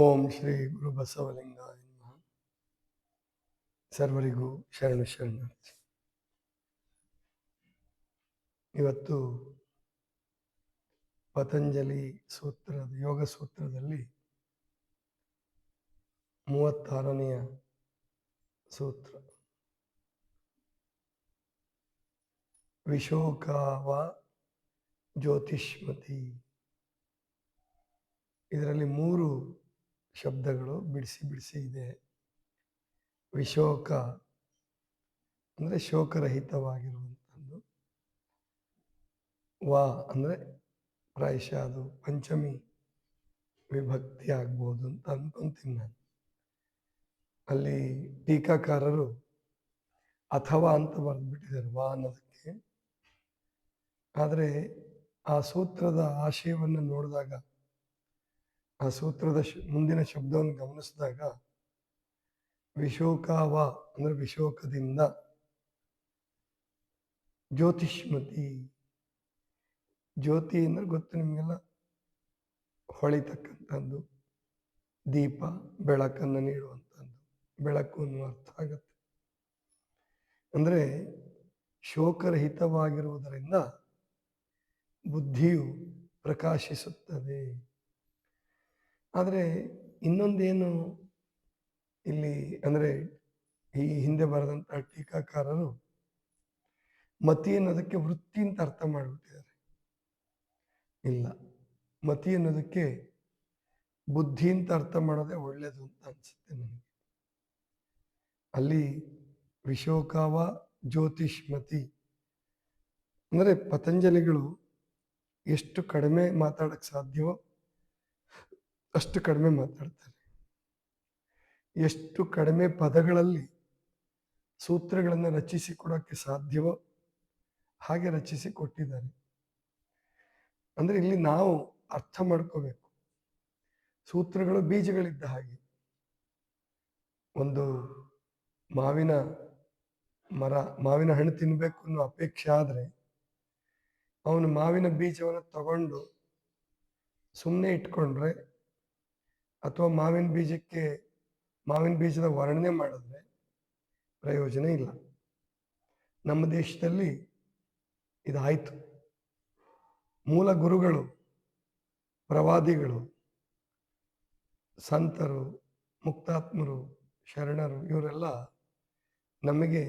ಓಂ ಶ್ರೀ ಗುರು ಬಸವಲಿಂಗಾಯ ನಮಃ. ಸರ್ವರಿಗೂ ಶರಣು ಶರಣಾರ್ಥಿ. ಇವತ್ತು ಪತಂಜಲಿ ಯೋಗ ಸೂತ್ರದಲ್ಲಿ 36ನೆಯ ಸೂತ್ರ, ವಿಶೋಕಾವ ಜ್ಯೋತಿಷ್ಮತಿ. ಇದರಲ್ಲಿ 3 ಶಬ್ದಗಳು ಬಿಡಿಸಿ ಇದೆ. ವಿಶೋಕ ಅಂದರೆ ಶೋಕರಹಿತವಾಗಿರುವಂಥದ್ದು. ವಾ ಅಂದರೆ ಪ್ರಾಯಶಃ ಅದು ಪಂಚಮಿ ವಿಭಕ್ತಿ ಆಗ್ಬೋದು ಅಂತ ಅನ್ಕೊಂತೀನಿ ನಾನು. ಅಲ್ಲಿ ಟೀಕಾಕಾರರು ಅಥವಾ ಅಂತ ಬರೆದ್ಬಿಟ್ಟಿದ್ದಾರೆ ವಾ ಅನ್ನೋದಕ್ಕೆ. ಆದರೆ ಆ ಸೂತ್ರದ ಆಶಯವನ್ನು ನೋಡಿದಾಗ, ಆ ಸೂತ್ರದ ಮುಂದಿನ ಶಬ್ದವನ್ನು ಗಮನಿಸಿದಾಗ, ವಿಶೋಕಾವ ಅಂದರೆ ವಿಶೋಕದಿಂದ, ಜ್ಯೋತಿಷ್ಮತಿ. ಜ್ಯೋತಿ ಅಂದರೆ ಗೊತ್ತು ನಿಮಗೆಲ್ಲ, ಹೊಳಿತಕ್ಕಂಥದ್ದು, ದೀಪ, ಬೆಳಕನ್ನು ನೀಡುವಂಥದ್ದು, ಬೆಳಕು ಅನ್ನುವ ಅರ್ಥ ಆಗತ್ತೆ. ಅಂದರೆ ಶೋಕರಹಿತವಾಗಿರುವುದರಿಂದ ಬುದ್ಧಿಯು ಪ್ರಕಾಶಿಸುತ್ತದೆ. ಆದರೆ ಇನ್ನೊಂದೇನು ಇಲ್ಲಿ ಅಂದರೆ ಈ ಹಿಂದೆ ಬರೆದಂಥ ಟೀಕಾಕಾರರು ಮತಿ ಅನ್ನೋದಕ್ಕೆ ವೃತ್ತಿ ಅಂತ ಅರ್ಥ ಮಾಡಿಬಿಟ್ಟಿದ್ದಾರೆ. ಇಲ್ಲ, ಮತಿ ಅನ್ನೋದಕ್ಕೆ ಬುದ್ಧಿ ಅಂತ ಅರ್ಥ ಮಾಡೋದೇ ಒಳ್ಳೆಯದು ಅಂತ ಅನ್ಸುತ್ತೆ ನನಗೆ. ಅಲ್ಲಿ ವಿಶೋಕಾವ ಜ್ಯೋತಿಷ್ಮತಿ ಅಂದರೆ ಪತಂಜಲಿಗಳು ಎಷ್ಟು ಕಡಿಮೆ ಮಾತಾಡಕ್ಕೆ ಸಾಧ್ಯವೋ ಅಷ್ಟು ಕಡಿಮೆ ಮಾತಾಡ್ತಾರೆ. ಎಷ್ಟು ಕಡಿಮೆ ಪದಗಳಲ್ಲಿ ಸೂತ್ರಗಳನ್ನು ರಚಿಸಿ ಕೊಡೋಕ್ಕೆ ಸಾಧ್ಯವೋ ಹಾಗೆ ರಚಿಸಿ ಕೊಟ್ಟಿದ್ದಾರೆ. ಅಂದರೆ ಇಲ್ಲಿ ನಾವು ಅರ್ಥ ಮಾಡ್ಕೋಬೇಕು, ಸೂತ್ರಗಳು ಬೀಜಗಳಿದ್ದ ಹಾಗೆ. ಒಂದು ಮಾವಿನ ಹಣ್ಣು ತಿನ್ನಬೇಕು ಅನ್ನೋ ಅಪೇಕ್ಷೆ ಆದರೆ ಅವನು ಮಾವಿನ ಬೀಜವನ್ನು ತಗೊಂಡು ಸುಮ್ಮನೆ ಇಟ್ಕೊಂಡ್ರೆ, ಅಥವಾ ಮಾವಿನ ಬೀಜದ ವರ್ಣನೆ ಮಾಡಿದ್ರೆ ಪ್ರಯೋಜನ ಇಲ್ಲ. ನಮ್ಮ ದೇಶದಲ್ಲಿ ಇದಾಯಿತು. ಮೂಲ ಗುರುಗಳು, ಪ್ರವಾದಿಗಳು, ಸಂತರು, ಮುಕ್ತಾತ್ಮರು, ಶರಣರು, ಇವರೆಲ್ಲ ನಮಗೆ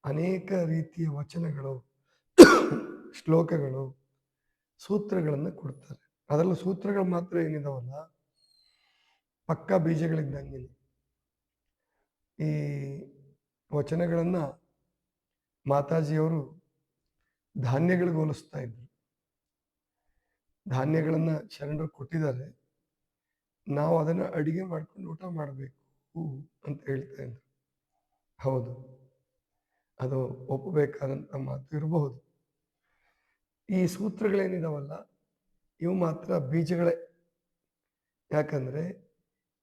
ಅನೇಕ ರೀತಿಯ ವಚನಗಳು, ಶ್ಲೋಕಗಳು, ಸೂತ್ರಗಳನ್ನು ಕೊಡ್ತಾರೆ. ಅದರಲ್ಲೂ ಸೂತ್ರಗಳು ಮಾತ್ರ ಏನಿದಾವಲ್ಲ, ಪಕ್ಕಾ ಬೀಜಗಳಿದ್ದಂಗೆ. ಈ ವಚನಗಳನ್ನು ಮಾತಾಜಿಯವರು ಧಾನ್ಯಗಳಿಗೆ ಹೋಲಿಸ್ತಾ ಇದ್ರು. ಧಾನ್ಯಗಳನ್ನು ಶರಣರು ಕೊಟ್ಟಿದ್ದಾರೆ, ನಾವು ಅದನ್ನು ಅಡಿಗೆ ಮಾಡ್ಕೊಂಡು ಊಟ ಮಾಡಬೇಕು ಅಂತ ಹೇಳ್ತಾ ಇದ್ರು. ಹೌದು, ಅದು ಒಪ್ಪಬೇಕಾದಂಥ ಮಾತು ಇರಬಹುದು. ಈ ಸೂತ್ರಗಳೇನಿದಾವಲ್ಲ ಇವು ಮಾತ್ರ ಬೀಜಗಳೇ. ಯಾಕಂದರೆ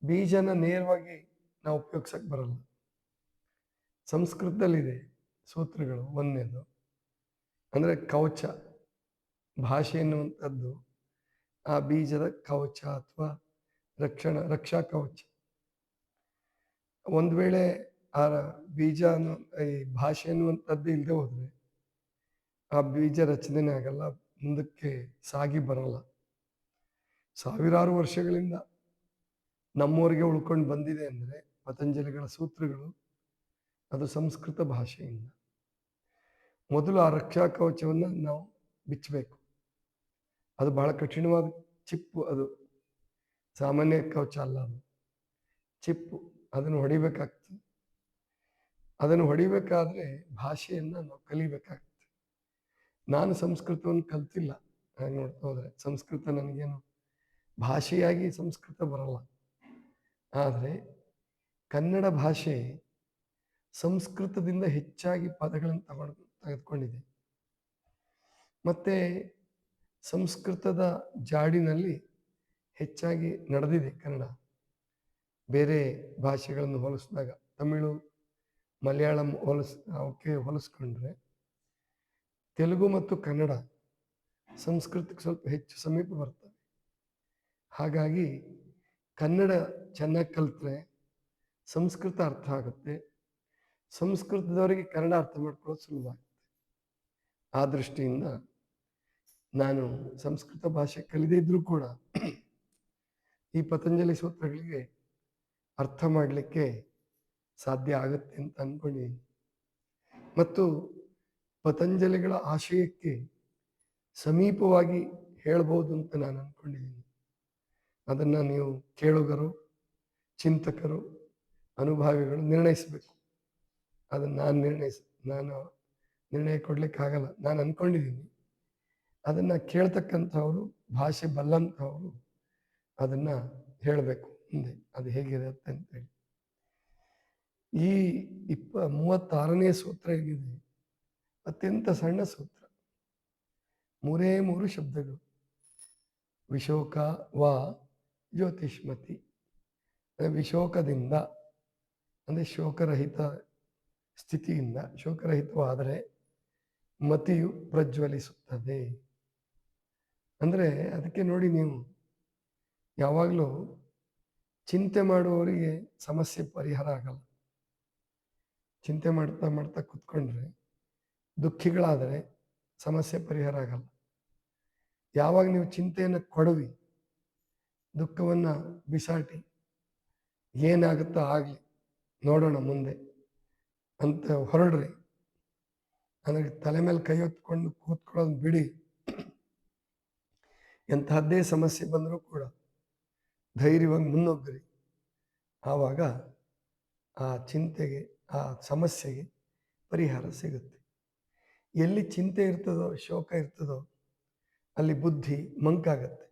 ಬೀಜನ ನೇರವಾಗಿ ನಾವು ಉಪಯೋಗಿಸಕ್ಕೆ ಬರಲ್ಲ. ಸಂಸ್ಕೃತದಲ್ಲಿದೆ ಸೂತ್ರಗಳು. ಒಂದನೇದು ಅಂದರೆ ಕವಚ, ಭಾಷೆ ಎನ್ನುವಂಥದ್ದು ಆ ಬೀಜದ ಕವಚ ಅಥವಾ ರಕ್ಷಾ ಕವಚ. ಒಂದು ವೇಳೆ ಆ ಬೀಜ ಈ ಭಾಷೆ ಎನ್ನುವಂಥದ್ದು ಇಲ್ಲದೆ ಹೋದರೆ ಆ ಬೀಜ ರಚನೆ ಆಗಲ್ಲ, ಮುಂದಕ್ಕೆ ಸಾಗಿ ಬರಲ್ಲ. ಸಾವಿರಾರು ವರ್ಷಗಳಿಂದ ನಮ್ಮವರಿಗೆ ಉಳ್ಕೊಂಡು ಬಂದಿದೆ ಅಂದರೆ ಪತಂಜಲಿಗಳ ಸೂತ್ರಗಳು, ಅದು ಸಂಸ್ಕೃತ ಭಾಷೆಯಿಂದ. ಮೊದಲು ಆ ರಕ್ಷಾ ಕವಚವನ್ನು ನಾವು ಬಿಚ್ಚಬೇಕು. ಅದು ಬಹಳ ಕಠಿಣವಾದ ಚಿಪ್ಪು, ಅದು ಸಾಮಾನ್ಯ ಕವಚ ಅಲ್ಲ, ಅದು ಚಿಪ್ಪು. ಅದನ್ನು ಹೊಡಿಬೇಕಾಗ್ತದೆ. ಅದನ್ನು ಹೊಡಿಬೇಕಾದ್ರೆ ಭಾಷೆಯನ್ನು ನಾವು ಕಲಿಬೇಕಾಗ್ತದೆ. ನಾನು ಸಂಸ್ಕೃತವನ್ನು ಕಲ್ತಿಲ್ಲ. ಹಾಗೆ ನೋಡ್ತಾ ಹೋದರೆ ಸಂಸ್ಕೃತ ನನಗೇನು ಭಾಷೆಯಾಗಿ ಸಂಸ್ಕೃತ ಬರಲ್ಲ. ಆದರೆ ಕನ್ನಡ ಭಾಷೆ ಸಂಸ್ಕೃತದಿಂದ ಹೆಚ್ಚಾಗಿ ಪದಗಳನ್ನು ತೆಗೆದುಕೊಂಡಿದೆ. ಮತ್ತು ಸಂಸ್ಕೃತದ ಜಾಡಿನಲ್ಲಿ ಹೆಚ್ಚಾಗಿ ನಡೆದಿದೆ ಕನ್ನಡ. ಬೇರೆ ಭಾಷೆಗಳನ್ನು ಹೋಲಿಸಿದಾಗ, ತಮಿಳು, ಮಲಯಾಳಂ ಅವಕ್ಕೆ ಹೋಲಿಸ್ಕೊಂಡ್ರೆ ತೆಲುಗು ಮತ್ತು ಕನ್ನಡ ಸಂಸ್ಕೃತಕ್ಕೆ ಸ್ವಲ್ಪ ಹೆಚ್ಚು ಸಮೀಪ ಬರ್ತವೆ. ಹಾಗಾಗಿ ಕನ್ನಡ ಚೆನ್ನಾಗಿ ಕಲಿತ್ರೆ ಸಂಸ್ಕೃತ ಅರ್ಥ ಆಗುತ್ತೆ, ಸಂಸ್ಕೃತದವರಿಗೆ ಕನ್ನಡ ಅರ್ಥ ಮಾಡ್ಕೊಳ್ಳೋದು ಸುಲಭ ಆಗುತ್ತೆ. ಆ ದೃಷ್ಟಿಯಿಂದ ನಾನು ಸಂಸ್ಕೃತ ಭಾಷೆ ಕಲಿದೇ ಇದ್ರೂ ಕೂಡ ಈ ಪತಂಜಲಿ ಸೂತ್ರಗಳಿಗೆ ಅರ್ಥ ಮಾಡಲಿಕ್ಕೆ ಸಾಧ್ಯ ಆಗುತ್ತೆ ಅಂತ ಅಂದ್ಕೊಂಡಿದ್ದೀನಿ. ಮತ್ತು ಪತಂಜಲಿಗಳ ಆಶಯಕ್ಕೆ ಸಮೀಪವಾಗಿ ಹೇಳ್ಬೋದು ಅಂತ ನಾನು ಅಂದ್ಕೊಂಡಿದ್ದೀನಿ. ಅದನ್ನು ನೀವು ಕೇಳುಗರು, ಚಿಂತಕರು, ಅನುಭಾವಿಗಳು ನಿರ್ಣಯಿಸಬೇಕು. ಅದನ್ನು ನಾನು ನಿರ್ಣಯ ಕೊಡ್ಲಿಕ್ಕಾಗಲ್ಲ. ನಾನು ಅಂದ್ಕೊಂಡಿದ್ದೀನಿ, ಅದನ್ನು ಕೇಳ್ತಕ್ಕಂಥವ್ರು, ಭಾಷೆ ಬಲ್ಲಂಥವರು ಅದನ್ನು ಹೇಳಬೇಕು ಮುಂದೆ ಅದು ಹೇಗಿರುತ್ತೆ ಅಂತೇಳಿ. ಈ 36ನೇ ಸೂತ್ರ ಏನಿದೆ ಅತ್ಯಂತ ಸಣ್ಣ ಸೂತ್ರ, 3 ಶಬ್ದಗಳು. ವಿಶೋಕ ವ ಜ್ಯೋತಿಷ್ಮತಿ, ವಿಶೋಕದಿಂದ ಅಂದರೆ ಶೋಕರಹಿತ ಸ್ಥಿತಿಯಿಂದ, ಶೋಕರಹಿತವಾದರೆ ಮತಿಯು ಪ್ರಜ್ವಲಿಸುತ್ತದೆ. ಅಂದರೆ ಅದಕ್ಕೆ ನೋಡಿ, ನೀವು ಯಾವಾಗಲೂ ಚಿಂತೆ ಮಾಡುವವರಿಗೆ ಸಮಸ್ಯೆ ಪರಿಹಾರ ಆಗಲ್ಲ. ಚಿಂತೆ ಮಾಡ್ತಾ ಮಾಡ್ತಾ ಕೂತ್ಕೊಂಡ್ರೆ ದುಃಖಿಗಳಾದರೆ ಸಮಸ್ಯೆ ಪರಿಹಾರ ಆಗಲ್ಲ. ಯಾವಾಗ ನೀವು ಚಿಂತೆಯನ್ನು ಕೊಡವಿ, ದುಃಖವನ್ನು ಬಿಸಾಟಿ, ಏನಾಗುತ್ತೋ ಆಗಲಿ ನೋಡೋಣ ಮುಂದೆ ಅಂತ ಹೊರಡ್ರಿ, ಅಂದರೆ ತಲೆ ಮೇಲೆ ಕೈ ಹೊತ್ಕೊಂಡು ಕೂತ್ಕೊಳ್ಳೋದು ಬಿಡಿ. ಎಂತಹದ್ದೇ ಸಮಸ್ಯೆ ಬಂದರೂ ಕೂಡ ಧೈರ್ಯವಾಗಿ ಮುನ್ನುಗ್ಗ್ರಿ. ಆವಾಗ ಆ ಚಿಂತೆಗೆ, ಆ ಸಮಸ್ಯೆಗೆ ಪರಿಹಾರ ಸಿಗುತ್ತೆ. ಎಲ್ಲಿ ಚಿಂತೆ ಇರ್ತದೋ, ಶೋಕ ಇರ್ತದೋ, ಅಲ್ಲಿ ಬುದ್ಧಿ ಮಂಕಾಗತ್ತೆ.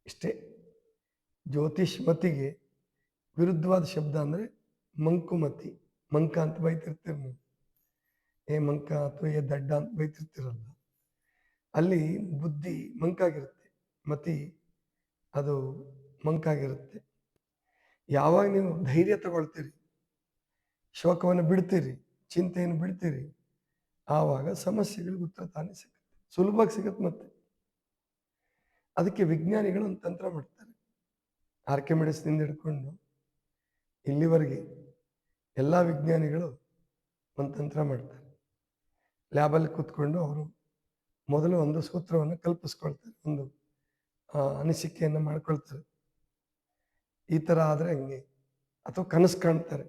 ಇಷ್ಟೇ. ಜ್ಯೋತಿಷ್ಮತಿಗೆ ವಿರುದ್ಧವಾದ ಶಬ್ದ ಅಂದರೆ ಮಂಕುಮತಿ. ಮಂಕ ಅಂತ ಬೈತಿರ್ತೀರಿ ನೀವು, ಏ ಮಂಕ ಅಥವಾ ಏ ದಡ್ಡ ಅಂತ ಬೈತಿರ್ತೀರಲ್ಲ, ಅಲ್ಲಿ ಬುದ್ಧಿ ಮಂಕಾಗಿರುತ್ತೆ, ಮತಿ ಅದು ಮಂಕಾಗಿರುತ್ತೆ. ಯಾವಾಗ ನೀವು ಧೈರ್ಯ ತಗೊಳ್ತೀರಿ, ಶೋಕವನ್ನು ಬಿಡ್ತೀರಿ, ಚಿಂತೆಯನ್ನು ಬಿಡ್ತೀರಿ, ಆವಾಗ ಸಮಸ್ಯೆಗಳಿಗೆ ಉತ್ತರ ತಾನೇ ಸಿಗುತ್ತೆ, ಸುಲಭವಾಗಿ ಸಿಗುತ್ತೆ. ಮತ್ತೆ ಅದಕ್ಕೆ ವಿಜ್ಞಾನಿಗಳು ಒಂದು ತಂತ್ರ ಮಾಡ್ತಾರೆ. ಆರ್ಕಿಮಿಡಿಸ್ನಿಂದ ಹಿಡ್ಕೊಂಡು ಇಲ್ಲಿವರೆಗೆ ಎಲ್ಲ ವಿಜ್ಞಾನಿಗಳು ಒಂದು ತಂತ್ರ ಮಾಡ್ತಾರೆ. ಲ್ಯಾಬಲ್ಲಿ ಕೂತ್ಕೊಂಡು ಅವರು ಮೊದಲು ಒಂದು ಸೂತ್ರವನ್ನು ಕಲ್ಪಿಸ್ಕೊಳ್ತಾರೆ, ಒಂದು ಅನಿಸಿಕೆಯನ್ನು ಮಾಡ್ಕೊಳ್ತಾರೆ, ಈ ಥರ ಆದರೆ ಹಂಗೆ, ಅಥವಾ ಕನಸು ಕಾಣ್ತಾರೆ,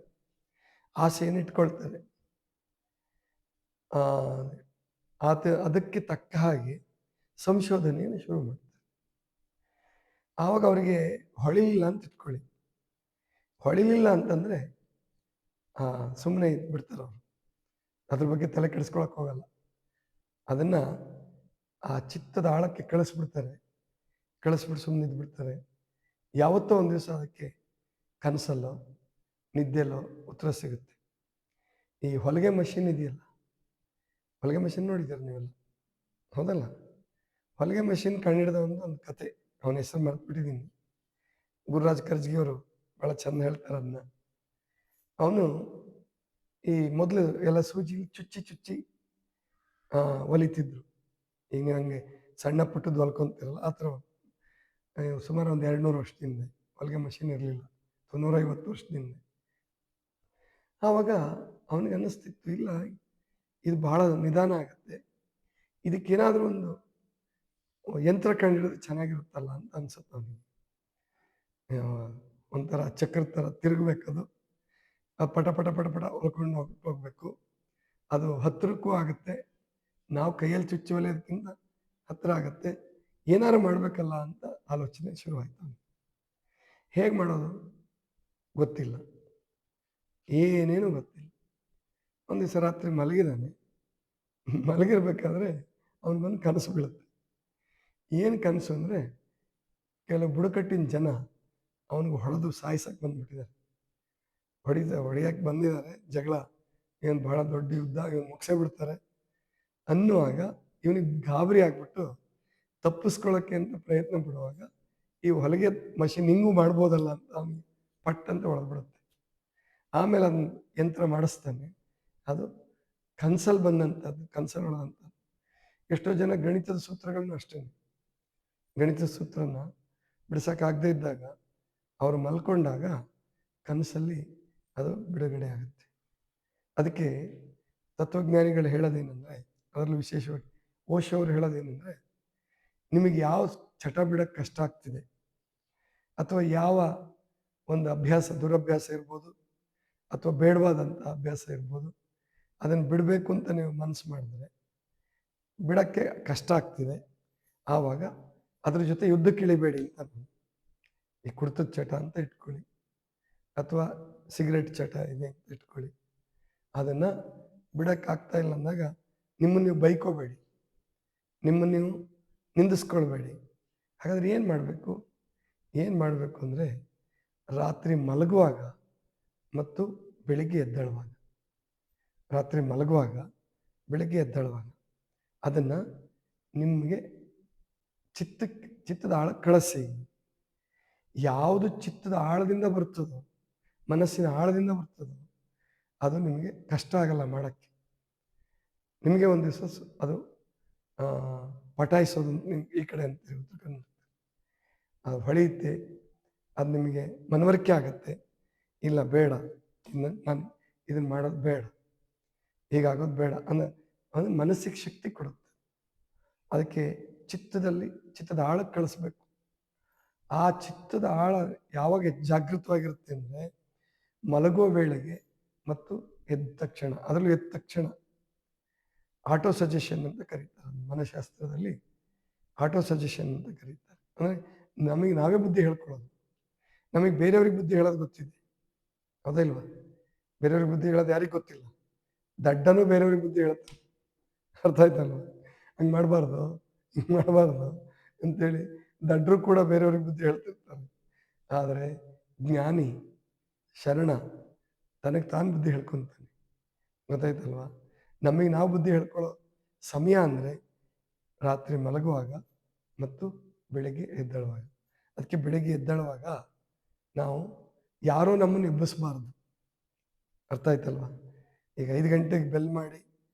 ಆಸೆಯನ್ನು ಇಟ್ಕೊಳ್ತಾರೆ. ಅದಕ್ಕೆ ತಕ್ಕ ಹಾಗೆ ಸಂಶೋಧನೆಯನ್ನು ಶುರು ಮಾಡ್ತಾರೆ. ಆವಾಗ ಅವರಿಗೆ ಹೊಳಿಲಿಲ್ಲ ಅಂತ ಇಟ್ಕೊಳ್ಳಿ. ಹೊಳಿಲಿಲ್ಲ ಅಂತಂದರೆ ಸುಮ್ಮನೆ ಇದ್ಬಿಡ್ತಾರೆ ಅವರು, ಅದ್ರ ಬಗ್ಗೆ ತಲೆ ಕೆಡಿಸ್ಕೊಳಕ್ಕೆ ಹೋಗಲ್ಲ. ಅದನ್ನು ಆ ಚಿತ್ತದ ಆಳಕ್ಕೆ ಕಳಿಸ್ಬಿಟ್ಟು ಸುಮ್ಮನೆ ಇದ್ಬಿಡ್ತಾರೆ. ಯಾವತ್ತೋ ಒಂದು ದಿವಸ ಅದಕ್ಕೆ ಕನಸಲ್ಲೋ ನಿದ್ದೆಲ್ಲೋ ಉತ್ತರ ಸಿಗುತ್ತೆ. ಈ ಹೊಲಿಗೆ ಮಷಿನ್ ಇದೆಯಲ್ಲ, ಹೊಲಿಗೆ ಮಷಿನ್ ನೋಡಿದ್ದೀರ ನೀವೆಲ್ಲ, ಹೌದಲ್ಲ? ಹೊಲಿಗೆ ಮಷಿನ್ ಕಂಡಿಡಿದ ಒಂದು ಕತೆ, ಅವನ ಹೆಸರು ಮರೆತುಬಿಟ್ಟಿದ್ದೀನಿ. ಗುರುರಾಜ್ ಕರ್ಜ್ಗಿಯವರು ಭಾಳ ಚೆಂದ ಹೇಳ್ತಾರೆ ಅದನ್ನ. ಅವನು ಈ ಮೊದಲು ಎಲ್ಲ ಸೂಜಿ ಚುಚ್ಚಿ ಹೊಲಿತಿದ್ರು. ಈಗ ಹಂಗೆ ಸಣ್ಣ ಪುಟ್ಟದ್ದು ಹೊಲ್ಕೊಂತಿರಲ್ಲ, ಆ ಥರ ಸುಮಾರು ಒಂದು 200 ವರ್ಷದಿಂದ ಹೊಲಿಗೆ ಮಷಿನ್ ಇರಲಿಲ್ಲ, 150 ವರ್ಷದಿಂದ. ಆವಾಗ ಅವನಿಗೆ ಅನ್ನಿಸ್ತಿತ್ತು, ಇಲ್ಲ ಇದು ಭಾಳ ನಿಧಾನ ಆಗುತ್ತೆ, ಇದಕ್ಕೇನಾದರೂ ಒಂದು ಯಂತ್ರ ಕಂಡಿಡಿದ್ರೆ ಚೆನ್ನಾಗಿರುತ್ತಲ್ಲ ಅಂತ ಅನ್ಸುತ್ತೆ ಅವನಿಗೆ. ಒಂಥರ ಚಕ್ರ ಥರ ತಿರುಗಬೇಕದು, ಪಟ ಪಟ ಪಟ ಪಟ ಹೊಲ್ಕೊಂಡು ಹೋಗ್ಬೇಕು, ಅದು ಹತ್ತಿರಕ್ಕೂ ಆಗುತ್ತೆ, ನಾವು ಕೈಯಲ್ಲಿ ಚುಚ್ಚಿ ಹೊಲಿಯೋದಕ್ಕಿಂತ ಹತ್ತಿರ ಆಗುತ್ತೆ, ಏನಾರು ಮಾಡಬೇಕಲ್ಲ ಅಂತ ಆಲೋಚನೆ ಶುರುವಾಯ್ತು ಅವನಿಗೆ. ಹೇಗೆ ಮಾಡೋದು ಗೊತ್ತಿಲ್ಲ, ಏನೇನು ಗೊತ್ತಿಲ್ಲ. ಒಂದು ದಿವಸ ರಾತ್ರಿ ಮಲಗಿರ್ಬೇಕಾದ್ರೆ ಅವನಿಗೊಂದು ಕನಸು ಬೀಳುತ್ತೆ. ಏನು ಕನಸು ಅಂದರೆ, ಕೆಲವು ಬುಡಕಟ್ಟಿನ ಜನ ಅವನಿಗೆ ಹೊಡೆದು ಸಾಯಿಸಕ್ಕೆ ಬಂದುಬಿಟ್ಟಿದ್ದಾರೆ, ಹೊಡೆಯಕ್ಕೆ ಬಂದಿದ್ದಾರೆ, ಜಗಳ ಏನು ಭಾಳ ದೊಡ್ಡ ಯುದ್ಧ, ಇವನು ಮುಗಿಸೇ ಬಿಡ್ತಾರೆ ಅನ್ನುವಾಗ ಇವನಿಗೆ ಗಾಬರಿ ಆಗ್ಬಿಟ್ಟು ತಪ್ಪಿಸ್ಕೊಳ್ಳೋಕ್ಕೆ ಅಂತ ಪ್ರಯತ್ನ ಪಡುವಾಗ ಈ ಹೊಲಿಗೆ ಮಷಿನ್ ಹಿಂಗೂ ಮಾಡ್ಬೋದಲ್ಲ ಅಂತ ಅವನಿಗೆ ಪಟ್ ಅಂತ ಹೊಡೆದ್ಬಿಡುತ್ತೆ. ಆಮೇಲೆ ಅದನ್ನ ಯಂತ್ರ ಮಾಡಿಸ್ತಾನೆ, ಅದು ಕನ್ಸಲ್ಲಿ ಬಂದಂಥದ್ದು, ಕನ್ಸಲ್ಲಿ ಹೊಡೆದಂಥದ್ದು. ಎಷ್ಟೋ ಜನ ಗಣಿತದ ಸೂತ್ರಗಳನ್ನ ಅಷ್ಟೇ, ಗಣಿತದ ಸೂತ್ರನ ಬಿಡಿಸೋಕ್ಕಾಗದೇ ಇದ್ದಾಗ ಅವರು ಮಲ್ಕೊಂಡಾಗ ಕನಸಲ್ಲಿ ಅದು ಬಿಡುಗಡೆ ಆಗುತ್ತೆ. ಅದಕ್ಕೆ ತತ್ವಜ್ಞಾನಿಗಳು ಹೇಳೋದೇನೆಂದರೆ, ಅದರಲ್ಲೂ ವಿಶೇಷವಾಗಿ ಓಶೋ ಅವರು ಹೇಳೋದೇನೆಂದರೆ, ನಿಮಗೆ ಯಾವ ಚಟ ಬಿಡೋಕ್ಕೆ ಕಷ್ಟ ಆಗ್ತಿದೆ ಅಥವಾ ಯಾವ ಒಂದು ಅಭ್ಯಾಸ, ದುರಭ್ಯಾಸ ಇರ್ಬೋದು ಅಥವಾ ಬೇಡವಾದಂಥ ಅಭ್ಯಾಸ ಇರ್ಬೋದು, ಅದನ್ನು ಬಿಡಬೇಕು ಅಂತ ನೀವು ಮನಸ್ಸು ಮಾಡಿದ್ರೆ ಬಿಡೋಕ್ಕೆ ಕಷ್ಟ ಆಗ್ತಿದೆ, ಆವಾಗ ಅದ್ರ ಜೊತೆ ಯುದ್ಧಕ್ಕೆ ಇಳಿಬೇಡಿ ಅಂತ. ಈ ಕುಡ್ತದ ಚಟ ಅಂತ ಇಟ್ಕೊಳ್ಳಿ ಅಥವಾ ಸಿಗರೆಟ್ ಚಟ ಇದೆ ಅಂತ ಇಟ್ಕೊಳ್ಳಿ, ಅದನ್ನು ಬಿಡೋಕ್ಕಾಗ್ತಾ ಇಲ್ಲ ಅಂದಾಗ ನಿಮ್ಮನ್ನು ನೀವು ಬೈಕೋಬೇಡಿ, ನಿಮ್ಮನ್ನು ನೀವು ನಿಂದಿಸ್ಕೊಳ್ಬೇಡಿ. ಹಾಗಾದರೆ ಏನು ಮಾಡಬೇಕು ಅಂದರೆ, ರಾತ್ರಿ ಮಲಗುವಾಗ ಮತ್ತು ಬೆಳಿಗ್ಗೆ ಎದ್ದೇಳುವಾಗ ಅದನ್ನು ನಿಮಗೆ ಚಿತ್ತದ ಆಳ ಕಳಿಸಿ. ಯಾವುದು ಚಿತ್ತದ ಆಳದಿಂದ ಬರ್ತದೋ, ಮನಸ್ಸಿನ ಆಳದಿಂದ ಬರ್ತದೋ, ಅದು ನಿಮಗೆ ಕಷ್ಟ ಆಗಲ್ಲ ಮಾಡೋಕ್ಕೆ. ನಿಮಗೆ ಒಂದು ದಿವಸ ಅದು ಪಟಾಯಿಸೋದು ಈ ಕಡೆ ಅಂತ ಅದು ಹೊಳೆಯುತ್ತೆ, ಅದು ನಿಮಗೆ ಮನವರಿಕೆ ಆಗುತ್ತೆ. ಇಲ್ಲ ಬೇಡ, ನಾನು ಇದನ್ನು ಮಾಡೋದು ಬೇಡ, ಹೀಗಾಗೋದು ಬೇಡ ಅದು ಮನಸ್ಸಿಗೆ ಶಕ್ತಿ ಕೊಡುತ್ತೆ. ಅದಕ್ಕೆ ಚಿತ್ತದ ಆಳಕ್ಕೆ ಕಳಿಸ್ಬೇಕು. ಆ ಚಿತ್ತದ ಆಳ ಯಾವಾಗ ಜಾಗೃತವಾಗಿರುತ್ತೆ ಅಂದರೆ, ಮಲಗುವ ವೇಳೆಗೆ ಮತ್ತು ಎದ್ದ ತಕ್ಷಣ. ಅದರಲ್ಲೂ ಎದ್ದ ತಕ್ಷಣ ಆಟೋ ಸಜೆಷನ್ ಅಂತ ಕರೀತಾರೆ, ಮನಃಶಾಸ್ತ್ರದಲ್ಲಿ ಆಟೋ ಸಜೆಷನ್ ಅಂತ ಕರೀತಾರೆ. ಅಂದರೆ ನಮಗೆ ನಾವೇ ಬುದ್ಧಿ ಹೇಳ್ಕೊಳ್ಳೋದು. ನಮಗೆ ಬೇರೆಯವ್ರಿಗೆ ಬುದ್ಧಿ ಹೇಳೋದು ಗೊತ್ತಿದೆ, ಹೌದಾ ಇಲ್ವಾ? ಬೇರೆಯವ್ರಿಗೆ ಬುದ್ಧಿ ಹೇಳೋದು ಯಾರಿಗೆ ಗೊತ್ತಿಲ್ಲ. ದಡ್ಡನೂ ಬೇರೆಯವ್ರಿಗೆ ಬುದ್ಧಿ ಹೇಳುತ್ತೆ, ಅರ್ಥ ಆಯ್ತಲ್ವ? ಹಂಗೆ ಮಾಡಬಾರ್ದು, ಹಿಂಗೆ ಮಾಡಬಾರ್ದು ಅಂತೇಳಿ ದಡ್ಡರು ಕೂಡ ಬೇರೆಯವ್ರಿಗೆ ಬುದ್ಧಿ ಹೇಳ್ತಿರ್ತಾರೆ. ಆದರೆ ಜ್ಞಾನಿ ಶರಣ ತನಗೆ ತಾನು ಬುದ್ಧಿ ಹೇಳ್ಕೊತಾನೆ, ಗೊತ್ತಾಯ್ತಲ್ವ? ನಮಗೆ ನಾವು ಬುದ್ಧಿ ಹೇಳ್ಕೊಳ್ಳೋ ಸಮಯ ಅಂದರೆ ರಾತ್ರಿ ಮಲಗುವಾಗ ಮತ್ತು ಬೆಳಗ್ಗೆ ಎದ್ದೇಳುವಾಗ. ಅದಕ್ಕೆ ಬೆಳಗ್ಗೆ ಎದ್ದೇಳುವಾಗ ನಾವು ಯಾರೋ ನಮ್ಮನ್ನು ಎಬ್ಬಿಸಬಾರ್ದು, ಅರ್ಥ ಆಯ್ತಲ್ವ? ಈಗ 5 ಗಂಟೆಗೆ ಬೆಲ್ ಮಾಡಿ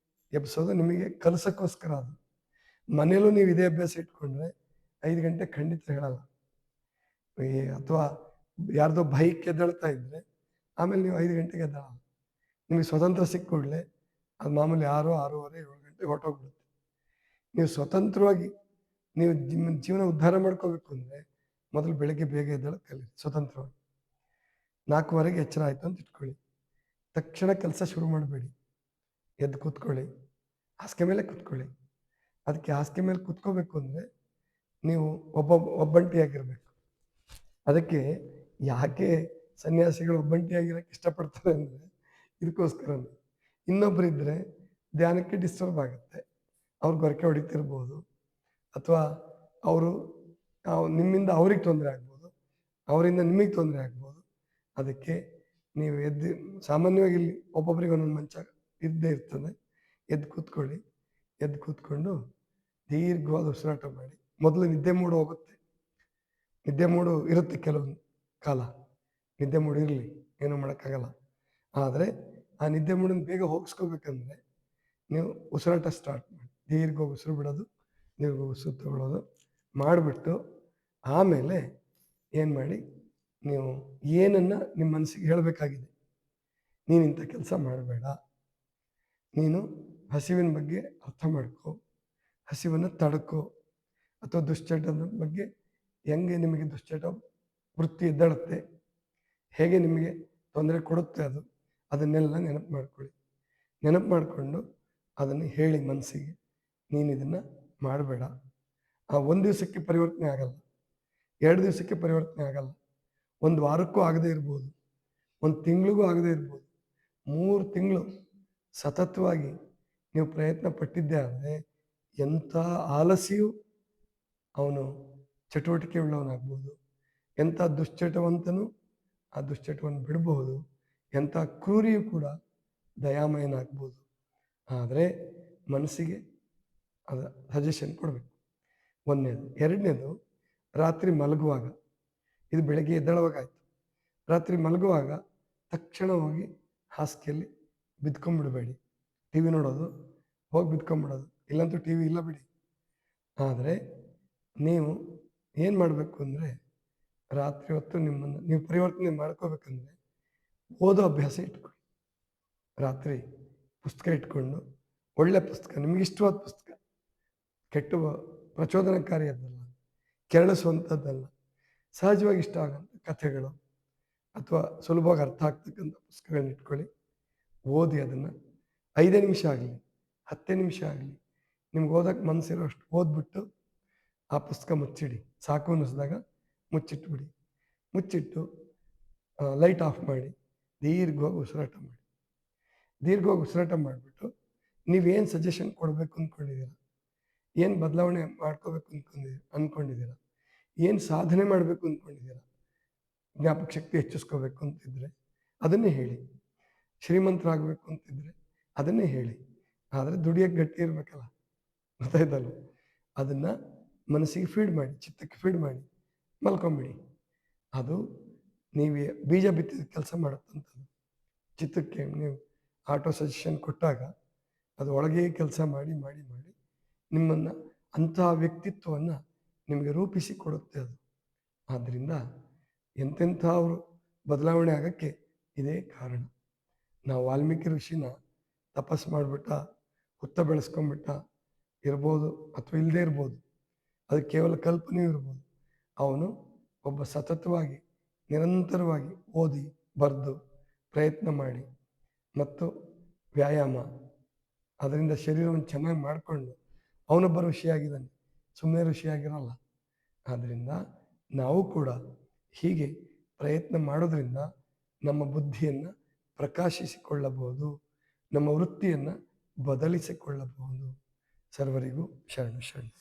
ಎಬ್ಬಿಸೋದು ನಿಮಗೆ ಕಲಿಸೋಕ್ಕೋಸ್ಕರ. ಅದು ಮನೇಲೂ ನೀವು ಇದೇ ಅಭ್ಯಾಸ ಇಟ್ಕೊಂಡ್ರೆ 5 ಗಂಟೆ ಖಂಡಿತ ಹೇಳಲ್ಲ. ಅಥವಾ ಯಾರ್ದೋ ಬೈಕ್ ಎದ್ದೇಳ್ತಾ ಇದ್ದರೆ ಆಮೇಲೆ ನೀವು 5 ಗಂಟೆಗೆ ಎದ್ದೇಳಲ್ಲ. ನಿಮಗೆ ಸ್ವತಂತ್ರ ಸಿಕ್ಕ ಕೂಡಲೇ ಅದು ಮಾಮೂಲಿ 6, 6:30, 7 ಗಂಟೆಗೆ ಹೊರಟೋಗ್ಬಿಡುತ್ತೆ. ನೀವು ಸ್ವತಂತ್ರವಾಗಿ ನೀವು ಜೀವನ ಉದ್ಧಾರ ಮಾಡ್ಕೋಬೇಕು ಅಂದರೆ ಮೊದಲು ಬೆಳಗ್ಗೆ ಬೇಗ ಎದ್ದೇಳಕ್ಕೆ ಕಲೀರಿ. ಸ್ವತಂತ್ರವಾಗಿ 4:15ಗೆ ಎಚ್ಚರ ಆಯಿತು ಅಂತ ಇಟ್ಕೊಳ್ಳಿ, ತಕ್ಷಣ ಕೆಲಸ ಶುರು ಮಾಡಬೇಡಿ. ಎದ್ದು ಕೂತ್ಕೊಳ್ಳಿ, ಹಾಸಿಗೆ ಮೇಲೆ ಕೂತ್ಕೊಳ್ಳಿ. ಅದಕ್ಕೆ ಹಾಸಿಗೆ ಮೇಲೆ ಕೂತ್ಕೋಬೇಕು ಅಂದರೆ ನೀವು ಒಬ್ಬಂಟಿಯಾಗಿರ್ಬೇಕು. ಅದಕ್ಕೆ ಯಾಕೆ ಸನ್ಯಾಸಿಗಳು ಒಬ್ಬಂಟಿಯಾಗಿರೋಕ್ಕೆ ಇಷ್ಟಪಡ್ತಾರೆ ಅಂದರೆ ಇದಕ್ಕೋಸ್ಕರನೇ. ಇನ್ನೊಬ್ಬರಿದ್ದರೆ ಧ್ಯಾನಕ್ಕೆ ಡಿಸ್ಟರ್ಬ್ ಆಗುತ್ತೆ, ಅವ್ರಿಗೆ ಗೊರಕೆ ಹೊಡಿತಿರ್ಬೋದು, ಅಥವಾ ಅವರು ನಿಮ್ಮಿಂದ ಅವ್ರಿಗೆ ತೊಂದರೆ ಆಗ್ಬೋದು, ಅವರಿಂದ ನಿಮಗೆ ತೊಂದರೆ ಆಗ್ಬೋದು. ಅದಕ್ಕೆ ನೀವು ಸಾಮಾನ್ಯವಾಗಿ ಇಲ್ಲಿ ಒಬ್ಬೊಬ್ಬರಿಗೆ ಒಂದೊಂದು ಮಂಚ ಇದ್ದೇ ಇರ್ತದೆ. ಎದ್ದು ಕೂತ್ಕೊಂಡು ದೀರ್ಘವಾದ ಉಸಿರಾಟ ಮಾಡಿ. ಮೊದಲು ನಿದ್ದೆ ಮೂಡು ಹೋಗುತ್ತೆ, ನಿದ್ದೆ ಮೂಡು ಇರುತ್ತೆ, ಕೆಲವೊಂದು ಕಾಲ ನಿದ್ದೆ ಮೂಡು ಇರಲಿ, ಏನೂ ಮಾಡೋಕ್ಕಾಗಲ್ಲ. ಆದರೆ ಆ ನಿದ್ದೆ ಮೂಡನ್ನು ಬೇಗ ಹೋಗಿಸ್ಕೋಬೇಕಂದ್ರೆ ನೀವು ಉಸಿರಾಟ ಸ್ಟಾರ್ಟ್ ಮಾಡಿ. ದೀರ್ಘ ಉಸಿರು ಬಿಡೋದು, ದೀರ್ಘ ಉಸಿರು ತಗೊಳ್ಳೋದು ಮಾಡಿಬಿಟ್ಟು ಆಮೇಲೆ ಏನು ಮಾಡಿ, ನೀವು ಏನನ್ನು ನಿಮ್ಮ ಮನಸ್ಸಿಗೆ ಹೇಳಬೇಕಾಗಿದೆ. ನೀನು ಇಂಥ ಕೆಲಸ ಮಾಡಬೇಡ, ನೀನು ಹಸಿವಿನ ಬಗ್ಗೆ ಅರ್ಥ ಮಾಡ್ಕೋ, ಹಸಿವನ್ನು ತಡ್ಕೋ, ಅಥವಾ ದುಶ್ಚಟದ ಬಗ್ಗೆ ಹೆಂಗೆ ನಿಮಗೆ ದುಶ್ಚಟ ವೃತ್ತಿ ಎದ್ದೇಳುತ್ತೆ, ಹೇಗೆ ನಿಮಗೆ ತೊಂದರೆ ಕೊಡುತ್ತೆ ಅದನ್ನೆಲ್ಲ ನೆನಪು ಮಾಡಿಕೊಂಡು ಅದನ್ನು ಹೇಳಿ ಮನಸ್ಸಿಗೆ, ನೀನು ಇದನ್ನು ಮಾಡಬೇಡ. ಆ 1 ದಿವಸಕ್ಕೆ ಪರಿವರ್ತನೆ ಆಗಲ್ಲ, 2 ದಿವಸಕ್ಕೆ ಪರಿವರ್ತನೆ ಆಗಲ್ಲ, 1 ವಾರಕ್ಕೂ ಆಗದೇ ಇರ್ಬೋದು, 1 ತಿಂಗಳಿಗೂ ಆಗದೇ ಇರ್ಬೋದು, 3 ತಿಂಗಳು ಸತತವಾಗಿ ನೀವು ಪ್ರಯತ್ನ ಪಟ್ಟಿದ್ದೇ ಆದರೆ ಎಂಥ ಆಲಸಿಯೂ ಅವನು ಚಟುವಟಿಕೆ ಉಳ್ಳವನಾಗ್ಬೋದು, ಎಂಥ ದುಶ್ಚಟವಂತನೂ ಆ ದುಶ್ಚಟವನ್ನು ಬಿಡಬಹುದು, ಎಂಥ ಕ್ರೂರಿಯೂ ಕೂಡ ದಯಾಮಯನಾಗ್ಬೋದು. ಆದರೆ ಮನಸ್ಸಿಗೆ ಅದು ಸಜೆಷನ್ ಕೊಡಬೇಕು, 1ನೇದು. 2ನೇದು, ರಾತ್ರಿ ಮಲಗುವಾಗ, ಇದು ಬೆಳಗ್ಗೆ ಎದ್ದೇಳುವಾಗ ಆಯಿತು. ರಾತ್ರಿ ಮಲಗುವಾಗ ತಕ್ಷಣ ಹೋಗಿ ಹಾಸಿಗೆಯಲ್ಲಿ ಬಿದ್ಕೊಂಡ್ಬಿಡಬೇಡಿ. ಟಿ ವಿ ನೋಡೋದು, ಹೋಗಿ ಬಿದ್ಕೊಂಡ್ಬಿಡೋದು, ಇಲ್ಲಂತೂ ಟಿ ವಿ ಇಲ್ಲ ಬಿಡಿ. ಆದರೆ ನೀವು ಏನು ಮಾಡಬೇಕು ಅಂದರೆ ರಾತ್ರಿ ಹೊತ್ತು ನಿಮ್ಮನ್ನು ನೀವು ಪರಿವರ್ತನೆ ಮಾಡ್ಕೋಬೇಕಂದ್ರೆ ಓದೋ ಅಭ್ಯಾಸ ಇಟ್ಕೊಳ್ಳಿ. ರಾತ್ರಿ ಪುಸ್ತಕ ಇಟ್ಕೊಂಡು ಒಳ್ಳೆ ಪುಸ್ತಕ, ನಿಮಗೆ ಇಷ್ಟವಾದ ಪುಸ್ತಕ, ಕೆಟ್ಟ ಪ್ರಚೋದನಕಾರಿಯಾದ್ದಲ್ಲ, ಕೆರಳಿಸುವಂಥದ್ದಲ್ಲ, ಸಹಜವಾಗಿ ಇಷ್ಟ ಆಗೋಂಥ ಕಥೆಗಳು ಅಥವಾ ಸುಲಭವಾಗಿ ಅರ್ಥ ಆಗ್ತಕ್ಕಂಥ ಪುಸ್ತಕಗಳನ್ನ ಇಟ್ಕೊಳ್ಳಿ. ಓದಿ ಅದನ್ನು 5 ನಿಮಿಷ ಆಗಲಿ 10 ನಿಮಿಷ ಆಗಲಿ ನಿಮ್ಗೆ ಓದೋಕ್ಕೆ ಮನಸ್ಸಿರೋ ಅಷ್ಟು ಓದ್ಬಿಟ್ಟು ಆ ಪುಸ್ತಕ ಮುಚ್ಚಿಡಿ. ಸಾಕು ಅನ್ನಿಸಿದಾಗ ಮುಚ್ಚಿಟ್ಬಿಡಿ. ಮುಚ್ಚಿಟ್ಟು ಲೈಟ್ ಆಫ್ ಮಾಡಿ ದೀರ್ಘವಾಗಿ ಉಸಿರಾಟ ಮಾಡಿ. ದೀರ್ಘವಾಗಿ ಉಸಿರಾಟ ಮಾಡಿಬಿಟ್ಟು ನೀವೇನು ಸಜೆಷನ್ ಕೊಡಬೇಕು ಅಂದ್ಕೊಂಡಿದ್ದೀರ, ಏನು ಬದಲಾವಣೆ ಮಾಡ್ಕೋಬೇಕು ಅಂದ್ಕೊಂಡಿದ್ದೀರ, ಏನು ಸಾಧನೆ ಮಾಡಬೇಕು ಅಂದ್ಕೊಂಡಿದ್ದೀರ, ಜ್ಞಾಪಕ ಶಕ್ತಿ ಹೆಚ್ಚಿಸ್ಕೋಬೇಕು ಅಂತಿದ್ರೆ ಅದನ್ನೇ ಹೇಳಿ. ಶ್ರೀಮಂತರಾಗಬೇಕು ಅಂತಿದ್ರೆ ಅದನ್ನೇ ಹೇಳಿ. ಆದರೆ ದುಡಿಯೋಕ್ಕೆ ಗಟ್ಟಿ ಇರಬೇಕಲ್ಲ, ಗೊತ್ತಾಯ್ತಲ್ಲ? ಅದನ್ನು ಮನಸ್ಸಿಗೆ ಫೀಡ್ ಮಾಡಿ, ಚಿತ್ತಕ್ಕೆ ಫೀಡ್ ಮಾಡಿ ಮಲ್ಕೊಂಬಿಡಿ. ಅದು ನೀವು ಬೀಜ ಬಿತ್ತಿದ ಕೆಲಸ ಮಾಡುತ್ತಂಥದ್ದು. ಚಿತ್ತಕ್ಕೆ ನೀವು ಆಟೋ ಸಜೆಷನ್ ಕೊಟ್ಟಾಗ ಅದು ಒಳಗೆ ಕೆಲಸ ಮಾಡಿ ಮಾಡಿ ಮಾಡಿ ನಿಮ್ಮನ್ನು ಅಂತಹ ವ್ಯಕ್ತಿತ್ವವನ್ನು ನಿಮಗೆ ರೂಪಿಸಿ ಕೊಡುತ್ತೆ ಅದು. ಆದ್ದರಿಂದ ಎಂತೆಂಥವರು ಬದಲಾವಣೆ ಆಗೋಕ್ಕೆ ಇದೇ ಕಾರಣ. ನಾವು ವಾಲ್ಮೀಕಿ ಋಷಿನ ತಪಸ್ಸು ಮಾಡಿಬಿಟ್ಟ, ಹುತ್ತ ಬೆಳೆಸ್ಕೊಂಡ್ಬಿಟ್ಟ ಇರ್ಬೋದು ಅಥವಾ ಇಲ್ಲದೇ ಇರ್ಬೋದು, ಅದು ಕೇವಲ ಕಲ್ಪನೆಯೂ ಇರ್ಬೋದು. ಅವನು ಒಬ್ಬ ಸತತವಾಗಿ ನಿರಂತರವಾಗಿ ಓದಿ ಬರೆದು ಪ್ರಯತ್ನ ಮಾಡಿ ಮತ್ತು ವ್ಯಾಯಾಮ, ಅದರಿಂದ ಶರೀರವನ್ನು ಚೆನ್ನಾಗಿ ಮಾಡಿಕೊಂಡು ಅವನೊಬ್ಬ ಋಷಿಯಾಗಿದ್ದಾನೆ, ಸುಮ್ಮನೆ ಋಷಿಯಾಗಿರಲ್ಲ. ಆದ್ದರಿಂದ ನಾವು ಕೂಡ ಹೀಗೆ ಪ್ರಯತ್ನ ಮಾಡೋದ್ರಿಂದ ನಮ್ಮ ಬುದ್ಧಿಯನ್ನು ಪ್ರಕಾಶಿಸಿಕೊಳ್ಳಬಹುದು, ನಮ್ಮ ವೃತ್ತಿಯನ್ನು ಬದಲಿಸಿಕೊಳ್ಳಬಹುದು. ಸರ್ವರಿಗೂ ಶರಣು ಶರಣು.